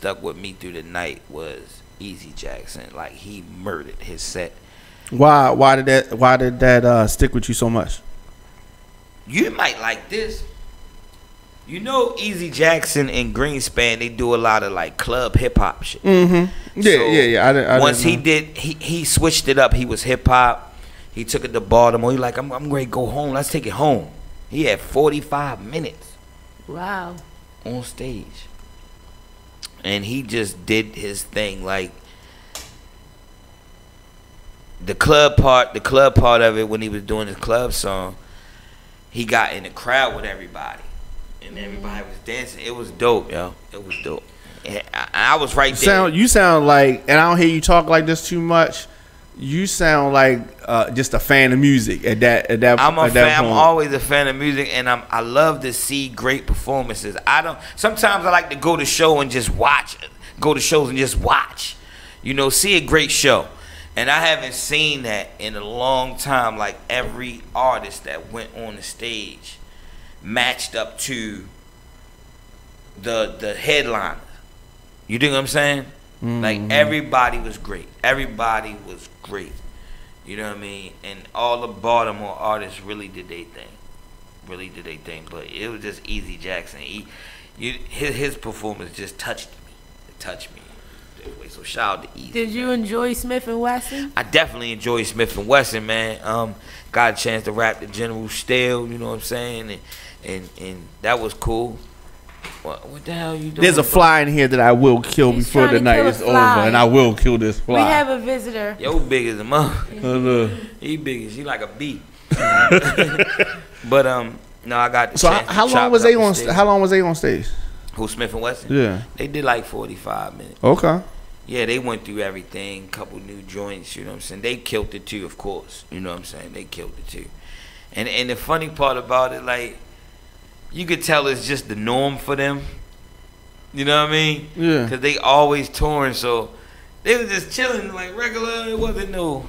stuck with me through the night was Easy Jackson. Like, he murdered his set. Why did that stick with you so much? You might like this. You know, Easy Jackson and Greenspan, they do a lot of like club hip hop shit. Mm-hmm. Yeah. I once he switched it up. He was hip hop. He took it to Baltimore. He like, I'm ready to go home. Let's take it home. He had 45 minutes. Wow. On stage. And he just did his thing. Like, the club part of it, when he was doing his club song, he got in the crowd with everybody. And everybody was dancing. It was dope, yo. It was dope. And I was right there. You sound like, and I don't hear you talk like this too much. You sound like just a fan of music at that I'm a fan. point. I'm always a fan of music, and I love to see great performances. Sometimes I like to go to show and just watch. Go to shows and just watch. You know, see a great show. And I haven't seen that in a long time. Like, every artist that went on the stage matched up to the headliner. You dig what I'm saying? Mm-hmm. Like, everybody was great. Everybody was great. You know what I mean? And all the Baltimore artists really did their thing. But it was just Easy Jackson. His performance just touched me. It touched me. So shout out to Easy. Did you enjoy Smif and Wessun? I definitely enjoyed Smif and Wessun, man. Got a chance to rap the General Stale, you know what I'm saying? And that was cool. What the hell are you doing? There's a fly in here that I will kill before the night is over, and I will kill this fly. We have a visitor. Yo, big as a mother. He big as, he like a bee. But no, I got the chance. So how long was they on? How long was they on stage? Who, Smif and Wessun? Yeah, they did like 45 minutes. Okay. Yeah, they went through everything, couple new joints, you know what I'm saying? They killed it too, of course. You know what I'm saying? They killed it too. And the funny part about it, like, you could tell it's just the norm for them. You know what I mean? Yeah. Because they always touring, so they was just chilling like regular. It wasn't no,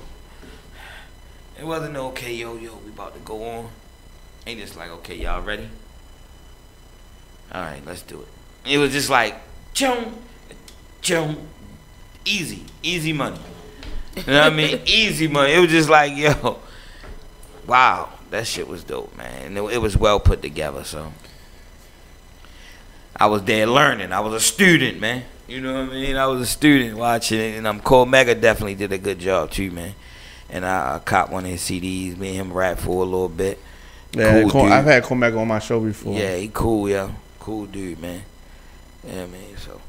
okay, yo, we about to go on. Ain't just like, okay, y'all ready? All right, let's do it. It was just like, chum, easy money. You know what I mean? Easy money. It was just like, yo, wow, that shit was dope, man. It was well put together, so. I was there learning. I was a student, man. You know what I mean? I was a student watching it, and Cole Mega definitely did a good job too, man. And I caught one of his CDs. Me and him rap for a little bit. Yeah, cool, I've had Cole Mega on my show before. Yeah, he cool, yo. Cool dude, man. Yeah, man. So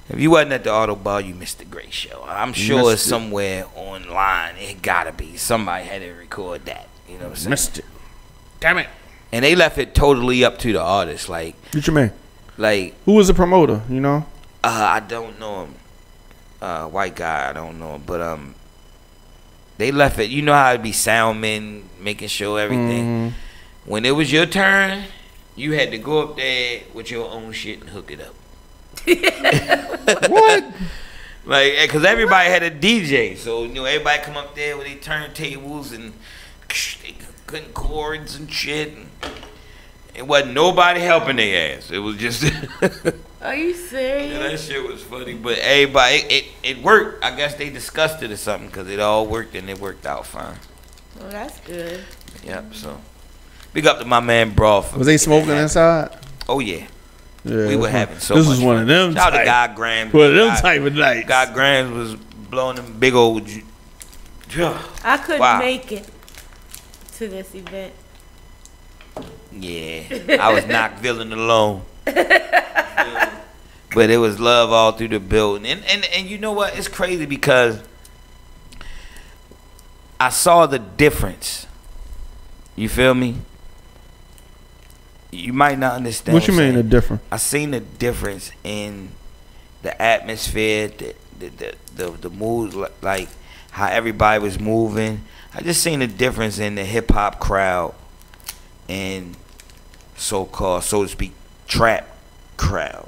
if you wasn't at the Auto Bar, you missed the great show. I'm sure it's somewhere online. It gotta be. Somebody had to record that. You know what I'm saying? Missed it. Damn it. And they left it totally up to the artist. Like, what you mean? Like, who was the promoter? You know? I don't know him. White guy. I don't know him. But they left it. You know how it'd be sound men making sure everything. Mm-hmm. When it was your turn, you had to go up there with your own shit and hook it up. What? Like, because everybody had a DJ, so you know everybody come up there with their turntables and they cutting chords and shit. And it wasn't nobody helping their ass. It was just. Are you serious? Yeah, that shit was funny, but everybody, it worked. I guess they discussed it or something because it all worked and it worked out fine. Well, that's good. Yep. So, big up to my man Broth. Was they smoking inside? Oh yeah. Yeah, we were having so this much was one fun. of them. Shout out to Guy Grams. One of them type of nights. Guy Grams was blowing them big old. I couldn't make it to this event. Yeah, I was not feeling alone. But it was love all through the building. And you know what? It's crazy because I saw the difference. You feel me? You might not understand. What you mean the difference? I seen the difference in the atmosphere, the mood, like how everybody was moving. I just seen the difference in the hip hop crowd and so-called, so to speak, trap crowd.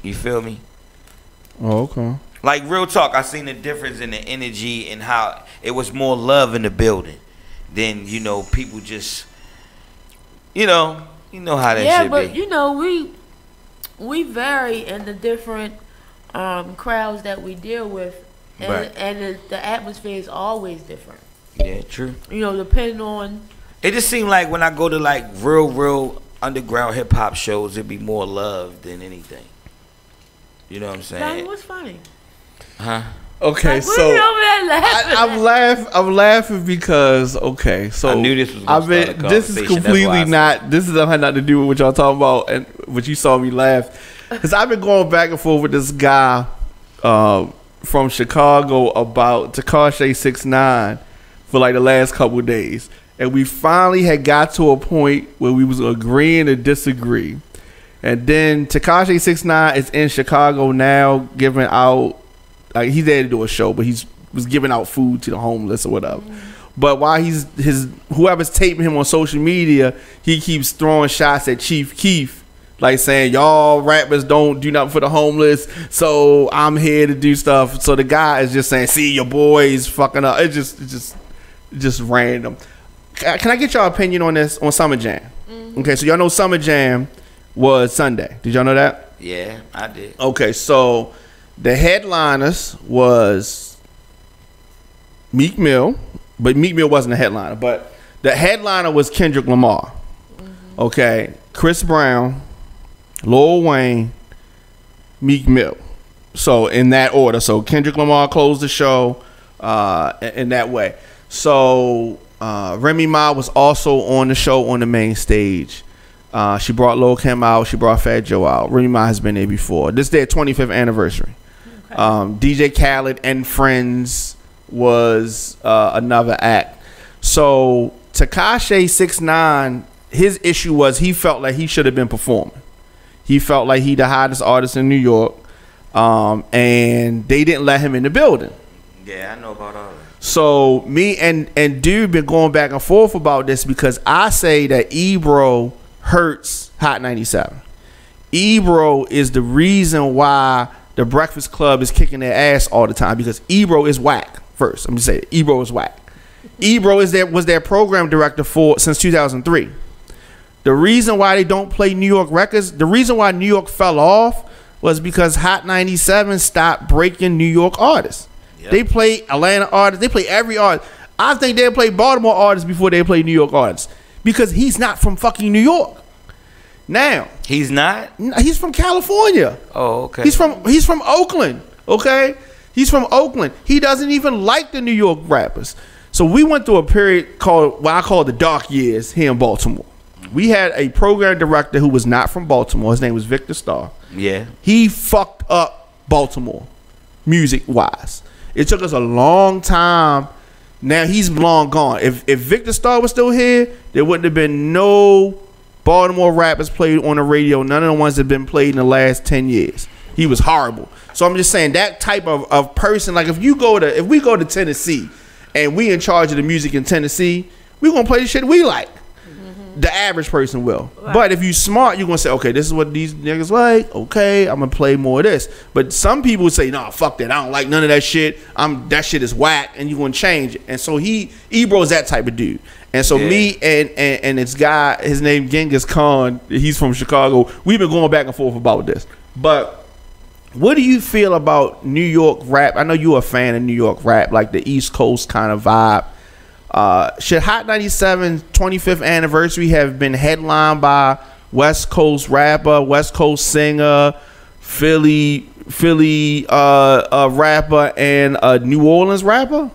You feel me? Oh, okay. Like, real talk, I seen the difference in the energy and how it was more love in the building than, you know, people just, you know how that shit be. Yeah, but, you know, we vary in the different crowds that we deal with, and the atmosphere is always different. Yeah, true. You know, depending on. It just seemed like when I go to like real underground hip hop shows, it'd be more love than anything. You know what I'm saying? Donnie, what's funny? Huh? Okay, like, so I'm laughing because so I knew this was gonna start a conversation. This is completely not. This don't have nothing to do with what y'all talking about, and what you saw me laugh, because I've been going back and forth with this guy from Chicago about Tekashi 6ix9ine for like the last couple of days, and we finally had got to a point where we was agreeing to disagree, and then Tekashi 6ix9ine is in Chicago now giving out. He's there to do a show, but was giving out food to the homeless or whatever. But while whoever's taping him on social media, he keeps throwing shots at Chief Keef, like saying y'all rappers don't do nothing for the homeless, so I'm here to do stuff. So the guy is just saying, see, your boys fucking up. It's just random. Can I get y'all opinion on this on Summer Jam? Okay, so y'all know Summer Jam was Sunday. Did y'all know that? Yeah, I did. Okay, so the headliners was Meek Mill, but Meek Mill wasn't the headliner. But the headliner was Kendrick Lamar. Okay, Chris Brown, Lil Wayne, Meek Mill. So in that order. So Kendrick Lamar closed the show in that way. So Remy Ma was also on the show on the main stage. She brought Lil Kim out. She brought Fat Joe out. Remy Ma has been there before. This is their 25th anniversary. Okay. DJ Khaled and Friends was another act. So Tekashi 6ix9ine, his issue was he felt like he should have been performing. He felt like he the hottest artist in New York, and they didn't let him in the building. Yeah, I know about all that. So me and dude been going back and forth about this, because I say that Ebro hurts Hot 97. Ebro is the reason why the Breakfast Club is kicking their ass all the time, because Ebro is whack. First, I'm just saying, Ebro is whack. Ebro was their program director since 2003. The reason why they don't play New York records, the reason why New York fell off was because Hot 97 stopped breaking New York artists. Yep. They play Atlanta artists. They play every artist. I think they play Baltimore artists before they play New York artists, because he's not from fucking New York. Now he's not. He's from California. Oh, okay. He's from Oakland. Okay, he's from Oakland. He doesn't even like the New York rappers. So we went through a period called what I call the dark years here in Baltimore. We had a program director who was not from Baltimore. His name was Victor Starr. Yeah. He fucked up Baltimore, music wise. It took us a long time. Now he's long gone. If Victor Starr was still here, there wouldn't have been no Baltimore rappers played on the radio. None of the ones that have been played in the last 10 years. He was horrible. So I'm just saying, that type of person, like if we go to Tennessee and we in charge of the music in Tennessee, we gonna play the shit we like. The average person will. Right. But if you smart, you're going to say, okay, this is what these niggas like. Okay, I'm going to play more of this. But some people say, nah, fuck that. I don't like none of that shit. That shit is whack, and you're going to change it. And so Ebro's that type of dude. And so me and this guy, his name Genghis Khan, he's from Chicago, we've been going back and forth about this. But what do you feel about New York rap? I know you're a fan of New York rap, like the East Coast kind of vibe. Should Hot 97's 25th anniversary have been headlined by West Coast rapper, West Coast singer, Philly rapper, and a New Orleans rapper?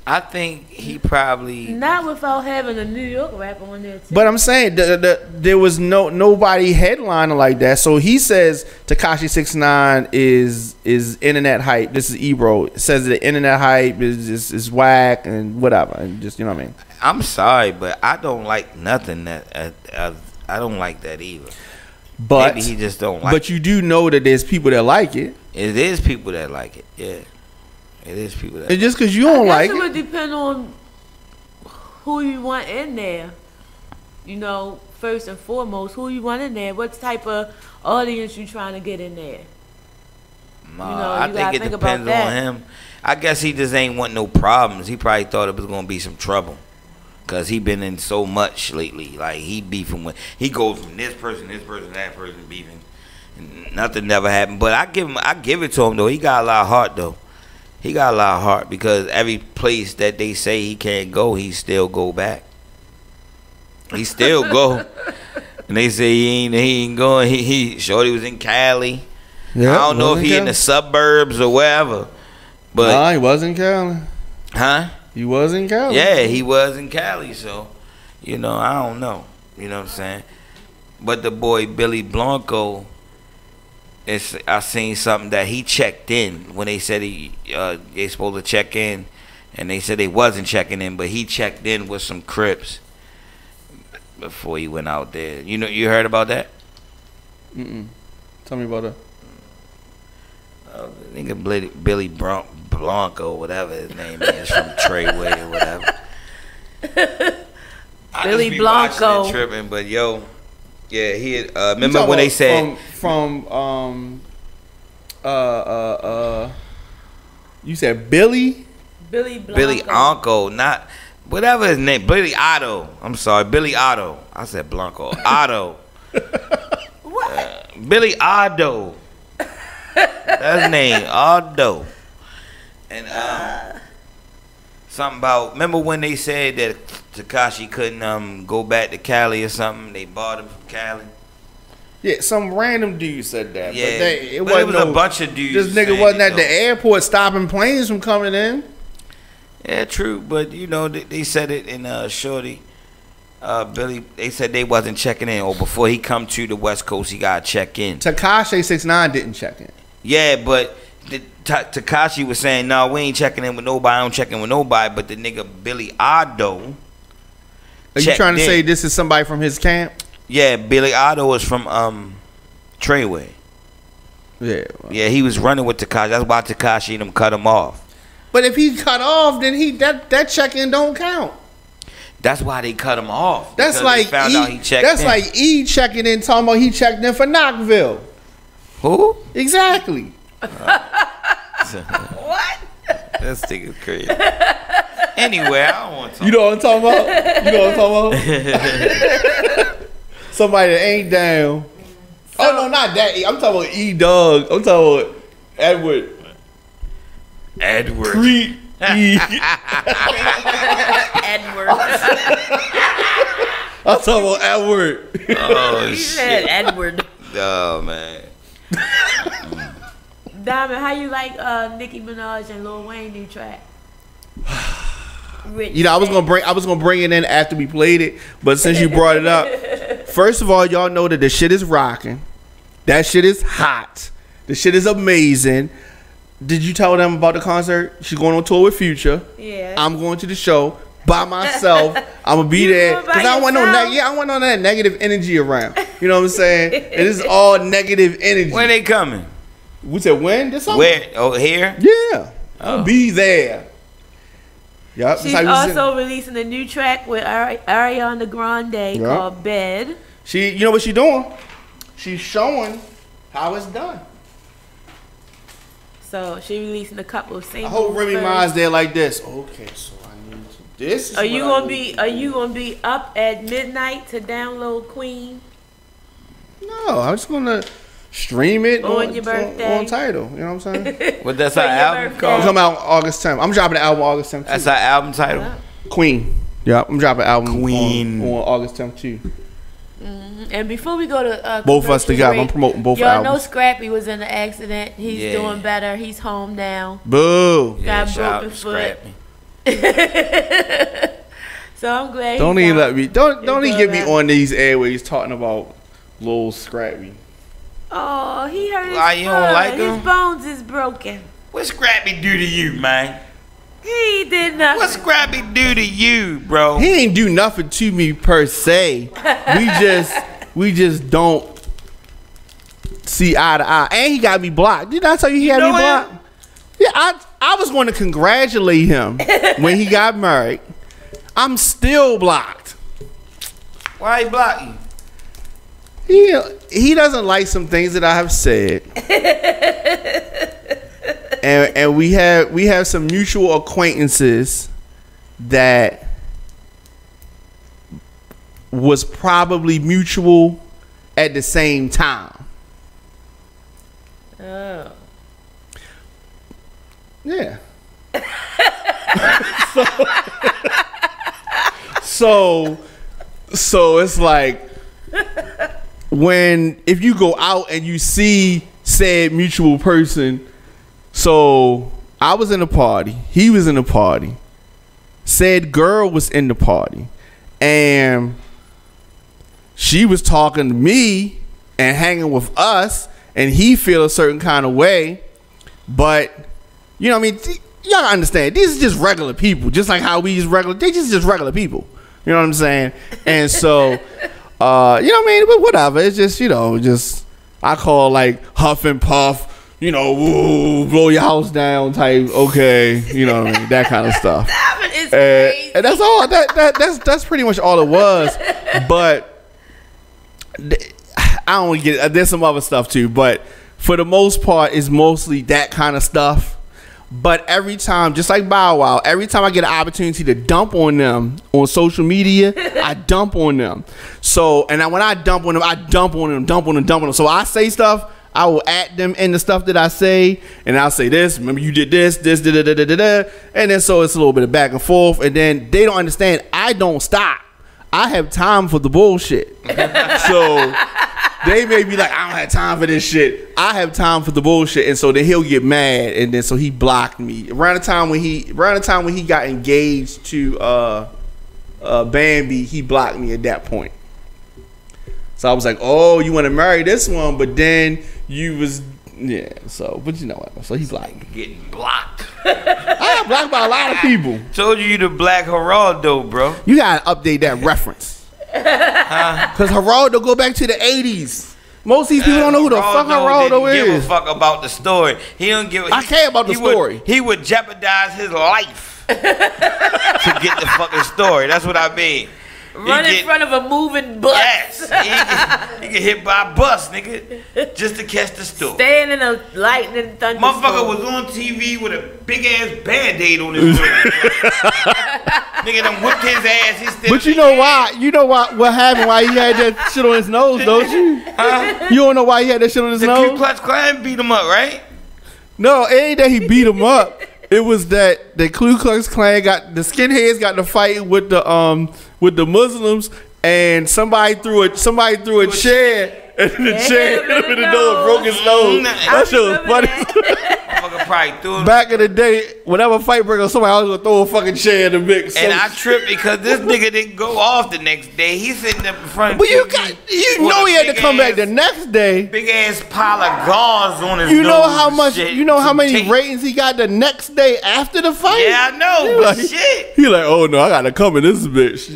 I think he probably not without having a New York rapper on there too. But I'm saying there was nobody headlining like that. So he says Tekashi 6ix9ine is internet hype. This is Ebro. It says the internet hype is whack and whatever, and just, you know what I mean. I'm sorry, but I don't like nothing that I don't like that either. But maybe he just don't like. But you do know that there's people that like it. It is people that like it. Yeah. It is people that. And just because you don't like it, it would depend on who you want in there. You know, first and foremost, who you want in there. What type of audience you trying to get in there? I think it depends on him. I guess he just ain't want no problems. He probably thought it was gonna be some trouble. Cause he been in so much lately. Like he beefing with, he goes from this person, that person beefing. And nothing never happened. But I give it to him though. He got a lot of heart though. He got a lot of heart because every place that they say he can't go, he still go back. He still go. And they say he ain't going. He Shorty was in Cali. Yeah, I don't know if he in the suburbs or wherever. But nah, he was in Cali. Huh? He was in Cali. Yeah, he was in Cali. So, I don't know. You know what I'm saying? But the boy Billy Blanco, I seen something that he checked in when they said they supposed to check in, and they said they wasn't checking in, but he checked in with some Crips before he went out there. You heard about that? Tell me about that. I think Billy Blanco, whatever his name is, from Treyway or whatever. Billy Blanco. Tripping, but he remember when they said you said Billy Blanco. Billy Uncle, not whatever his name, Billy Otto. I'm sorry, Billy Otto. I said Blanco. Otto. What? Billy Otto. That's his name, Otto. And something about, remember when they said that Tekashi couldn't go back to Cali or something? They bought him from Cali. Yeah, some random dude said that. Yeah, but it was a bunch of dudes. This nigga wasn't at the airport stopping planes from coming in. Yeah, true, but they said it in Shorty. Billy, they said they wasn't checking in, or before he come to the West Coast, he gotta check in. Tekashi 6ix9ine didn't check in. Yeah, but Tekashi was saying, no, we ain't checking in with nobody. I don't check in with nobody. But the nigga Billy Otto. Are you trying to say this is somebody from his camp? Yeah, Billy Otto was from Treyway. Yeah. Well. Yeah, he was running with Tekashi. That's why Tekashi and them cut him off. But if he cut off, then that check-in don't count. That's why they cut him off. That's like like E checking in, talking about he checked in for Knoxville. Who? Exactly. What? This thing is crazy. Anyway, I don't want to talk. You know what I'm talking about? Somebody that ain't down. Oh no, not that. I'm talking about E Dog. I'm talking about Edward. Creed. Edward. I'm talking about Edward. Oh, He shit. said Edward. Oh, man. Diamond, how you like Nicki Minaj and Lil Wayne new track? Rich I was gonna bring it in after we played it, but since you brought it up, first of all, y'all know that the shit is rocking. That shit is hot. The shit is amazing. Did you tell them about the concert? She's going on tour with Future. Yeah. I'm going to the show by myself. I'm gonna be there because I don't want no that negative energy around. You know what I'm saying? It is all negative energy. When they coming? We said when? This summer? Where? Oh, here? Yeah. I'll be there. Yep. She's also releasing a new track with Ariana Grande called Bed. You know what she's doing? She's showing how it's done. So she releasing a couple of singles. I hope Remy Ma's there like this. Okay, so I need to. This is Are you gonna be up at midnight to download Queen? No, I'm just gonna stream it on your birthday on Tidal. You know what I'm saying? But that's our album called. It's coming out August 10th. I'm dropping the album August 10th. That's our album title. Queen. Yeah, I'm dropping the album Queen on August 10th too. And before we go to both of us together, I'm promoting both albums. Y'all know Scrappy was in an accident. He's doing better. He's home now. Boo. Got broken foot. So I'm glad. Don't even let me. Don't even get me on these airways talking about Lil Scrappy. Oh, he hurt his Why you don't like him? His bones is broken. What Scrappy do to you, man? He did nothing. What Scrappy do to you, bro? He ain't do nothing to me per se. We just don't see eye to eye. And he got me blocked. Did I tell you he had me blocked? Yeah, I was going to congratulate him when he got married. I'm still blocked. Why he block you? He doesn't like some things that I have said. and we have some mutual acquaintances that was probably mutual at the same time. Oh. Yeah. so it's like if you go out and you see said mutual person. So I was in a party, he was in a party, said girl was in the party, and she was talking to me and hanging with us, and he feel a certain kind of way. But you know what I mean, y'all understand, these are just regular people, just like how we just regular, they just regular people, you know what I'm saying? And so you know what I mean, but whatever, it's just, you know, just I call like huff and puff, you know, woo, blow your house down type, okay, you know what I mean, that kind of stuff. That is crazy. And that's all. That's pretty much all it was. But I don't get it. There's some other stuff too, but for the most part, it's mostly that kind of stuff. But every time, just like Bow Wow, every time I get an opportunity to dump on them on social media, I dump on them. So, and when I dump on them, I dump on them. So I say stuff, I will at them in the stuff that I say, and I'll say this, remember you did this, and then so it's a little bit of back and forth, and then they don't understand, I don't stop. I have time for the bullshit. So they may be like, I don't have time for this shit. I have time for the bullshit, and so then he'll get mad, and then so he blocked me. Around the time when he got engaged to Bambi, he blocked me at that point. So I was like, oh, you want to marry this one, but then you was, yeah, so, but you know what, so he blocked me. Getting blocked. I got blocked by a lot of people. Told you the Black Geraldo, bro. You gotta update that reference. Because Geraldo go back to the 80s. Most of these people don't know who the fuck Geraldo is. Give a fuck about the story. He don't give. I care about the story. He would jeopardize his life to get the fucking story. That's what I mean. Run in front of a moving bus. Yes, he get hit by a bus, nigga, just to catch the story. Stand in a lightning thunderstorm. Motherfucker was on TV with a big ass Band-Aid on his nose. Nigga done whipped his ass. He still. But you know why? You know why? What happened? Why he had that shit on his nose? Don't you? You don't know why he had that shit on his nose? The Ku Klux Klan beat him up, right? No, it ain't that he beat him up. It was that the Ku Klux Klan got the skinheads got to fight with the Muslims, and somebody threw a chair, and the chair hit him in the nose, broke his nose. That shit was funny. Motherfucker probably threw him. Back in the day, whenever a fight broke out, somebody always gonna throw a fucking chair in the mix. And I tripped because this nigga didn't go off the next day. He's sitting up in front of But you know he had to come back the next day. Big ass pile of gauze on his nose. You know how much? Shit, you know how many ratings he got the next day after the fight? Yeah, I know. But shit. He like, oh no, I gotta come in this bitch.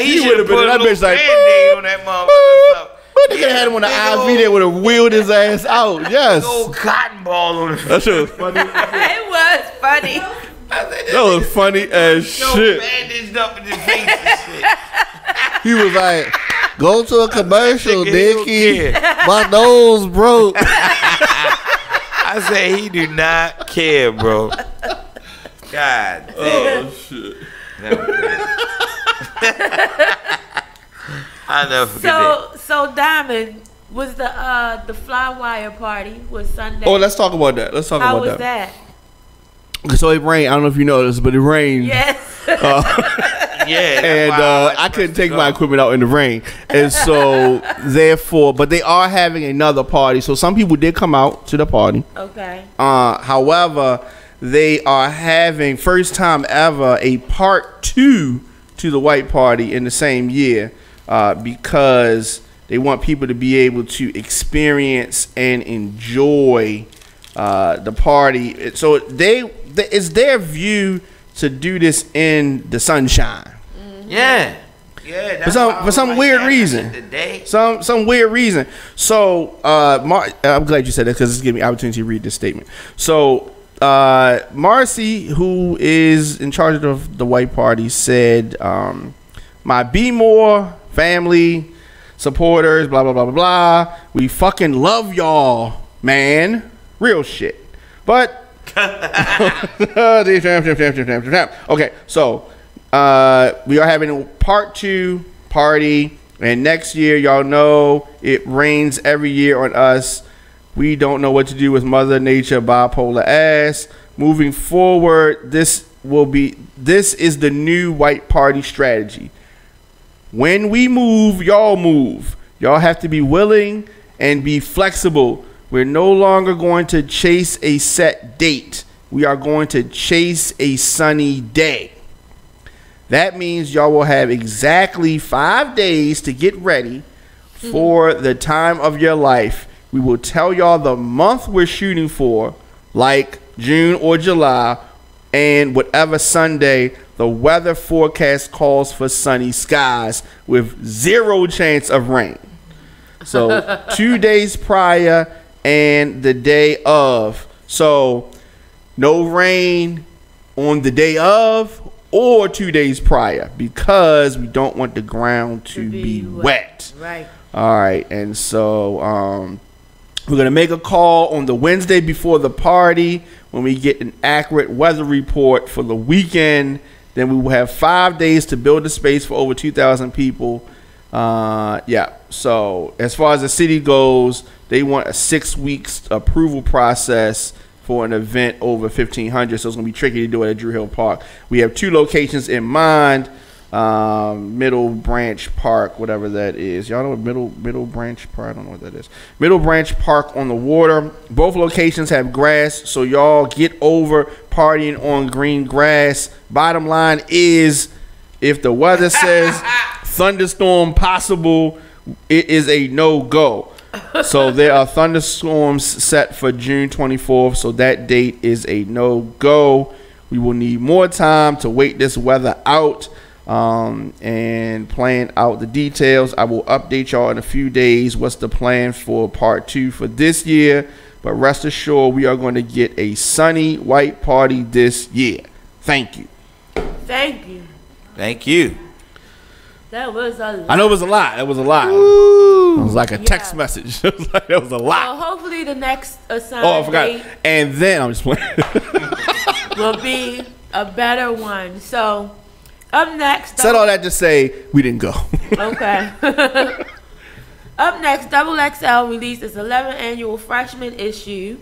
He should have put a little Band-Aid on that motherfucker. But they could have had him on the IV. They would have wheeled his ass out. Yes. Old cotton ball on his. That shit was funny. It was funny. That was funny as shit. Bandaged up in his face and shit. He was like, go to a commercial, Dickie. My nose broke. I say he do not care, bro. God damn. Oh shit. I never forget that. So Diamond was the fly wire party was Sunday. Oh, let's talk about that. How was that? So it rained. I don't know if you noticed, but it rained. Yes. Yeah. And I couldn't take my equipment out in the rain, and so therefore, but they are having another party. So some people did come out to the party. Okay. However, they are having first time ever a part 2 to the white party in the same year. Because they want people to be able to experience and enjoy the party. So it's their view to do this in the sunshine. Mm-hmm. Yeah. For some weird reason. Some weird reason. So I'm glad you said that because it's giving me opportunity to read this statement. So Marcy, who is in charge of the white party, said, my Be More family, supporters, blah, blah, blah, blah, blah. We fucking love y'all, man. Real shit. But, okay, so we are having a part 2 party. And next year, y'all know it rains every year on us. We don't know what to do with Mother Nature, bipolar ass. Moving forward, this is the new white party strategy. When we move, y'all move. Y'all have to be willing and be flexible. We're no longer going to chase a set date. We are going to chase a sunny day. That means y'all will have exactly 5 days to get ready for the time of your life. We will tell y'all the month we're shooting for, like June or July, and whatever Sunday the weather forecast calls for sunny skies with 0 chance of rain. So 2 days prior and the day of. So no rain on the day of or 2 days prior, because we don't want the ground to be wet. Right. All right. And so we're going to make a call on the Wednesday before the party when we get an accurate weather report for the weekend. Then we will have 5 days to build a space for over 2,000 people. Yeah. So as far as the city goes, they want a 6 weeks approval process for an event over 1,500. So it's going to be tricky to do it at Drew Hill Park. We have 2 locations in mind. Middle Branch Park, whatever that is. Y'all know what Middle Branch Park? I don't know what that is. Middle Branch Park on the water. Both locations have grass, so y'all get over partying on green grass. Bottom line is, if the weather says thunderstorm possible, it is a no-go. So there are thunderstorms set for June 24th, so that date is a no-go. We will need more time to wait this weather out and plan out the details. I will update y'all in a few days what's the plan for part 2 for this year, but rest assured we are going to get a sunny white party this year. Thank you. Thank you. Thank you. That was a lot. I know it was a lot. It was a lot. Ooh. It was like a text message. It was like, that was a lot. Well, hopefully the next assigned I forgot. date And then I'm just playing. will be a better one. So up next, Said all that to say we didn't go. okay. Up next, Double XL released its 11th annual freshman issue.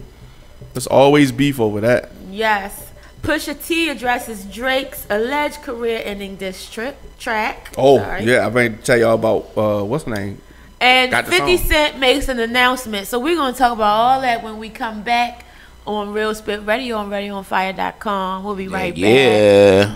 There's always beef over that. Yes. Pusha T addresses Drake's alleged career-ending diss track. Oh, Sorry. yeah. I'm ready to tell y'all about, what's the name? And Got the 50 song. Cent makes an announcement. So we're going to talk about all that when we come back on Real Spit Radio on RadioOnFire.com. We'll be right back. Yeah.